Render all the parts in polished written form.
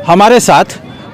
हमारे साथ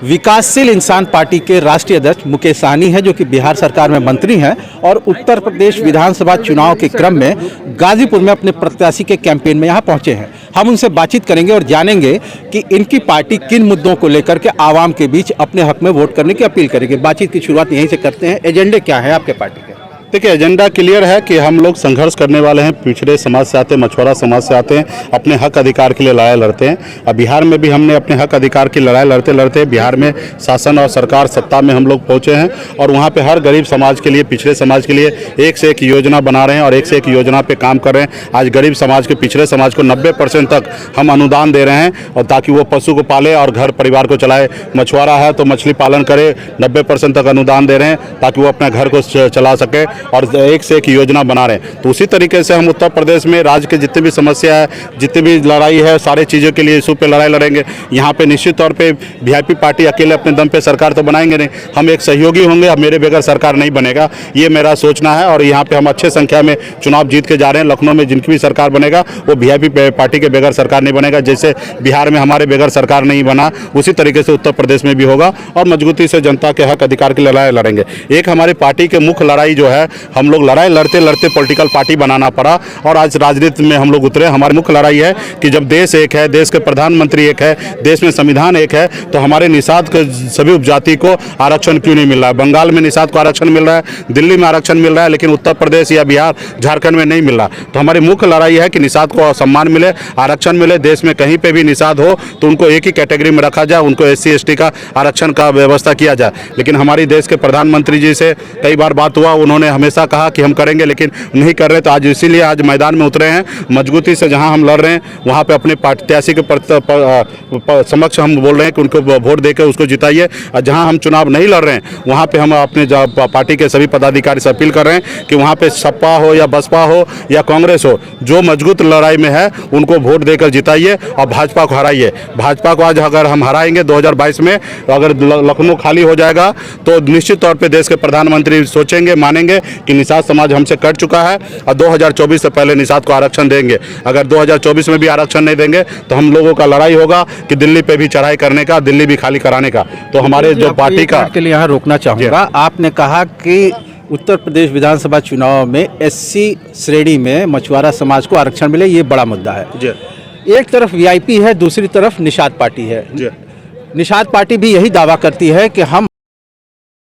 विकासशील इंसान पार्टी के राष्ट्रीय अध्यक्ष मुकेश सहनी हैं, जो कि बिहार सरकार में मंत्री हैं और उत्तर प्रदेश विधानसभा चुनाव के क्रम में गाजीपुर में अपने प्रत्याशी के कैंपेन में यहाँ पहुँचे हैं। हम उनसे बातचीत करेंगे और जानेंगे कि इनकी पार्टी किन मुद्दों को लेकर के आवाम के बीच अपने हक में वोट करने की अपील करेगी। बातचीत की शुरुआत यहीं से करते हैं। एजेंडे क्या है आपके पार्टी के? देखिए, एजेंडा क्लियर है कि हम लोग संघर्ष करने वाले हैं। पिछड़े समाज से आते हैं, मछुआरा समाज से आते हैं, अपने हक अधिकार के लिए लड़ाई लड़ते हैं। अब बिहार में भी हमने अपने हक अधिकार की लड़ाई लड़ते लड़ते बिहार में शासन और सरकार सत्ता में हम लोग पहुंचे हैं और वहां पे हर गरीब समाज के लिए, पिछड़े समाज के लिए एक से एक योजना बना रहे हैं और एक से एक योजना पे काम कर रहे हैं। आज गरीब समाज के, पिछड़े समाज को 90% तक हम अनुदान दे रहे हैं और ताकि वो पशु को पाले और घर परिवार को चलाए। मछुआरा है तो मछली पालन करे, 90% तक अनुदान दे रहे हैं ताकि वो अपने घर को चला सके और एक से एक योजना बना रहे हैं। तो उसी तरीके से हम उत्तर प्रदेश में राज्य के जितनी भी समस्या है, जितनी भी लड़ाई है, सारे चीज़ों के लिए इशू पे लड़ाई लड़ेंगे। यहाँ पे निश्चित तौर पे वीआईपी पार्टी अकेले अपने दम पे सरकार तो बनाएंगे नहीं, हम एक सहयोगी होंगे। अब मेरे बगैर सरकार नहीं बनेगा, ये मेरा सोचना है और यहाँ पे हम अच्छे संख्या में चुनाव जीत के जा रहे हैं। लखनऊ में जिनकी भी सरकार बनेगा वो वीआईपी पार्टी के बगैर सरकार नहीं बनेगा। जैसे बिहार में हमारे बगैर सरकार नहीं बना, उसी तरीके से उत्तर प्रदेश में भी होगा और मजबूती से जनता के हक अधिकार की लड़ाई लड़ेंगे। एक हमारी पार्टी के मुख्य लड़ाई जो है, हम लोग लड़ाई लड़ते लड़ते पॉलिटिकल पार्टी बनाना पड़ा और आज राजनीति में हम लोग उतरे। हमारी मुख्य लड़ाई है कि जब देश एक है, देश के प्रधानमंत्री एक है, देश में संविधान एक है, तो हमारे निषाद के सभी उपजाति को आरक्षण क्यों नहीं मिल रहा है? बंगाल में निषाद को आरक्षण मिल रहा है, दिल्ली में आरक्षण मिल रहा है, लेकिन उत्तर प्रदेश या बिहार, झारखंड में नहीं मिल रहा। तो हमारी मुख्य लड़ाई है कि निषाद को सम्मान मिले, आरक्षण मिले। देश में कहीं पर भी निषाद हो तो उनको एक ही कैटेगरी में रखा जाए, उनको SC ST का आरक्षण का व्यवस्था किया जाए। लेकिन हमारी देश के प्रधानमंत्री जी से कई बार बात हुआ, उन्होंने हमेशा कहा कि हम करेंगे, लेकिन नहीं कर रहे। तो आज इसीलिए आज मैदान में उतरे हैं मजबूती से। जहां हम लड़ रहे हैं वहां पे अपने प्रत्याशी के समक्ष हम बोल रहे हैं कि उनको वोट देकर उसको जिताइए। और जहां हम चुनाव नहीं लड़ रहे हैं वहां पे हम अपने पार्टी के सभी पदाधिकारी से अपील कर रहे हैं कि वहां पे सपा हो या बसपा हो या कांग्रेस हो, जो मजबूत लड़ाई में है उनको वोट देकर जिताइए और भाजपा को हराइए। भाजपा को आज अगर हम हराएंगे 2022 में, अगर लखनऊ खाली हो जाएगा तो निश्चित तौर पर देश के प्रधानमंत्री सोचेंगे, मानेंगे कि निषाद समाज हमसे कट चुका है और 2024 से पहले निषाद को आरक्षण देंगे। अगर 2024 में भी आरक्षण नहीं देंगे तो हम लोगों का लड़ाई होगा कि दिल्ली पे भी चढ़ाई करने का, दिल्ली भी खाली कराने का। तो हमारे जो पार्टी का के लिए यहाँ रोकना चाहूँगा। आपने कहा कि उत्तर प्रदेश विधानसभा चुनाव में SC श्रेणी में मछुआरा समाज को आरक्षण मिले, ये बड़ा मुद्दा है। एक तरफ VIP है, दूसरी तरफ निषाद पार्टी है। निषाद पार्टी भी यही दावा करती है कि हम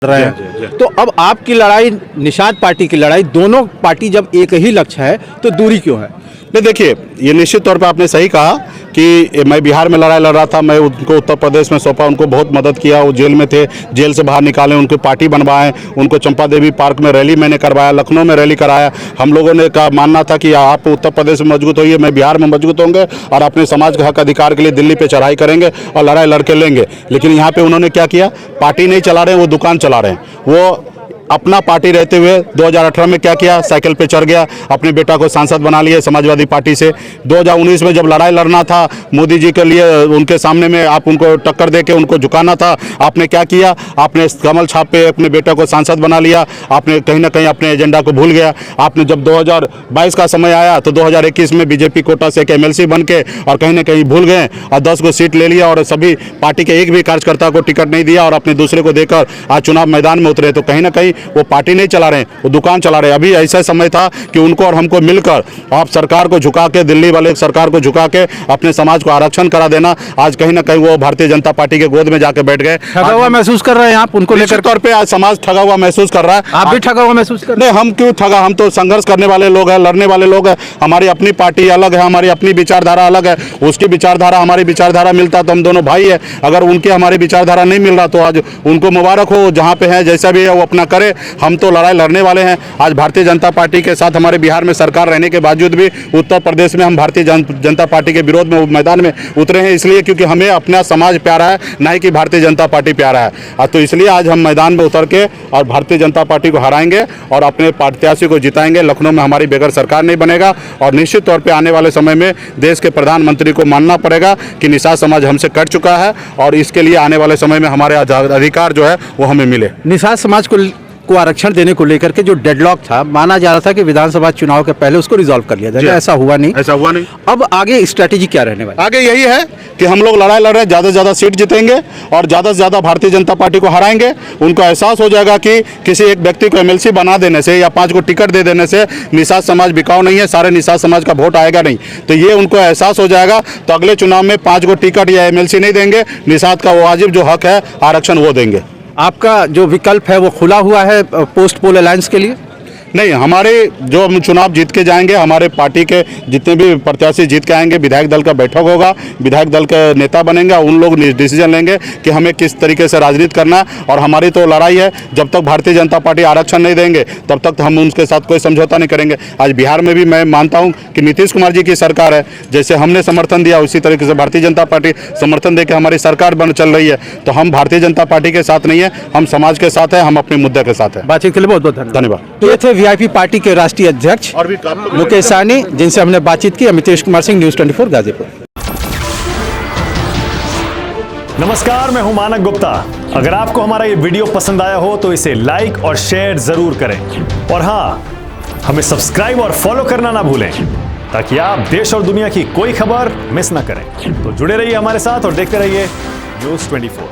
रहे हैं। तो अब आपकी लड़ाई, निषाद पार्टी की लड़ाई, दोनों पार्टी जब एक ही लक्ष्य है तो दूरी क्यों है? नहीं, देखिए, ये निश्चित तौर पे आपने सही कहा कि मैं बिहार में लड़ाई लड़ रहा था, मैं उनको उत्तर प्रदेश में सौंपा, उनको बहुत मदद किया। वो जेल में थे, जेल से बाहर निकाले, उनको पार्टी बनवाए, उनको चंपा देवी पार्क में रैली मैंने करवाया, लखनऊ में रैली कराया। हम लोगों ने का मानना था कि आप उत्तर प्रदेश में मजबूत होइए, मैं बिहार में मजबूत होंगे और अपने समाज के हक अधिकार के लिए दिल्ली पे चढ़ाई करेंगे और लड़ाई लड़के लेंगे। लेकिन यहाँ पे उन्होंने क्या किया? पार्टी नहीं चला रहे, वो दुकान चला रहे हैं। वो अपना पार्टी रहते हुए 2018 में क्या किया? साइकिल पे चढ़ गया, अपने बेटा को सांसद बना लिया समाजवादी पार्टी से। 2019 में जब लड़ाई लड़ना था मोदी जी के लिए, उनके सामने में आप उनको टक्कर देके उनको झुकाना था, आपने क्या किया? आपने कमल छाप पे अपने बेटा को सांसद बना लिया। आपने कहीं ना कहीं अपने एजेंडा को भूल गया। आपने जब 2022 का समय आया तो 2021 में बीजेपी कोटा से एक MLC बन के और कहीं ना कहीं भूल गए और 10 को सीट ले लिया और सभी पार्टी के एक भी कार्यकर्ता को टिकट नहीं दिया और अपने दूसरे को देकर आज चुनाव मैदान में उतरे। तो कहीं ना कहीं वो पार्टी नहीं चला रहे, वो दुकान चला रहे। अभी ऐसा समय था कि उनको और हमको मिलकर आप सरकार को झुका के, दिल्ली वाले सरकार को झुका के अपने समाज को आरक्षण करा देना। आज कहीं ना कहीं वो भारतीय जनता पार्टी के गोद में जाके बैठ गए। ठगा हुआ महसूस कर रहे हैं आप उनको लेकर? तौर पे आज समाज ठगा हुआ महसूस कर रहा है। आप भी ठगा हुआ महसूस कर? नहीं, हम क्यों ठगा? हम तो संघर्ष करने वाले लोग हैं, लड़ने वाले लोग हैं। हमारी अपनी पार्टी अलग है, हमारी अपनी विचारधारा अलग है, उसकी विचारधारा हमारी विचारधारा मिलता तो हम दोनों भाई है। अगर उनकी हमारी विचारधारा नहीं मिल रहा तो आज उनको मुबारक हो, जहाँ पे है जैसा भी है वो अपना करे। हम तो लड़ाई लड़ने वाले हैं। आज भारतीय जनता पार्टी के साथ हमारे बिहार में सरकार रहने के बावजूद भी उत्तर प्रदेश में हम भारतीय जनता पार्टी के विरोध में मैदान में उतरे हैं, इसलिए क्योंकि हमें अपना समाज प्यारा है, ना ही कि भारतीय जनता पार्टी प्यारा है। तो इसलिए आज हम मैदान में उतर के और भारतीय जनता पार्टी को हराएंगे और अपने प्रत्याशी को जिताएंगे। लखनऊ में हमारी बगैर सरकार नहीं बनेगा और निश्चित तौर पर आने वाले समय में देश के प्रधानमंत्री को मानना पड़ेगा कि निषाद समाज हमसे कट चुका है और इसके लिए आने वाले समय में हमारे अधिकार जो है वो हमें मिले। निषाद समाज को को आरक्षण देने को लेकर के जो डेडलॉक था, माना जा रहा था कि विधानसभा चुनाव के पहले उसको रिजॉल्व कर लिया जाएगा, ऐसा हुआ नहीं। ऐसा हुआ नहीं। अब आगे स्ट्रैटेजी क्या रहने वाली? आगे यही है कि हम लोग लड़ाई लड़ रहे हैं, ज़्यादा से ज़्यादा सीट जीतेंगे और ज़्यादा से ज़्यादा भारतीय जनता पार्टी को हराएंगे। उनको एहसास हो जाएगा कि किसी एक व्यक्ति को एमएलसी बना देने से या 5 को टिकट दे देने से निषाद समाज बिकाऊ नहीं है, सारे निषाद समाज का वोट आएगा नहीं। तो ये उनको एहसास हो जाएगा, तो अगले चुनाव में 5 को टिकट या एमएलसी नहीं देंगे, निषाद का वाजिब जो हक है आरक्षण वो देंगे। आपका जो विकल्प है वो खुला हुआ है पोस्ट पोल अलायंस के लिए? नहीं, हमारे जो हम चुनाव जीत के जाएंगे, हमारे पार्टी के जितने भी प्रत्याशी जीत के आएंगे, विधायक दल का बैठक होगा, विधायक दल के नेता बनेंगे, उन लोग डिसीजन लेंगे कि हमें किस तरीके से राजनीति करना है। और हमारी तो लड़ाई है, जब तक भारतीय जनता पार्टी आरक्षण नहीं देंगे तब तक हम उनके साथ कोई समझौता नहीं करेंगे। आज बिहार में भी मैं मानता हूं कि नीतीश कुमार जी की सरकार है, जैसे हमने समर्थन दिया उसी तरीके से भारतीय जनता पार्टी समर्थन दे के हमारी सरकार बन चल रही है। तो हम भारतीय जनता पार्टी के साथ नहीं है, हम समाज के साथ हैं, हम अपने मुद्दे के साथ हैं। बातचीत के लिए बहुत बहुत धन्यवाद। ये थे वीआईपी पार्टी के राष्ट्रीय अध्यक्ष और भी मुकेश सहनी, जिनसे हमने बातचीत की। अमितेश कुमार सिंह, न्यूज़ 24 गाजीपुर। नमस्कार, मैं हूं मानक गुप्ता। अगर आपको हमारा ये वीडियो पसंद आया हो तो इसे लाइक और शेयर जरूर करें, और हाँ, हमें सब्सक्राइब और फॉलो करना ना भूलें ताकि आप देश और दुनिया की कोई खबर मिस ना करें। तो जुड़े रहिए हमारे साथ और देखते रहिए न्यूज़ 24।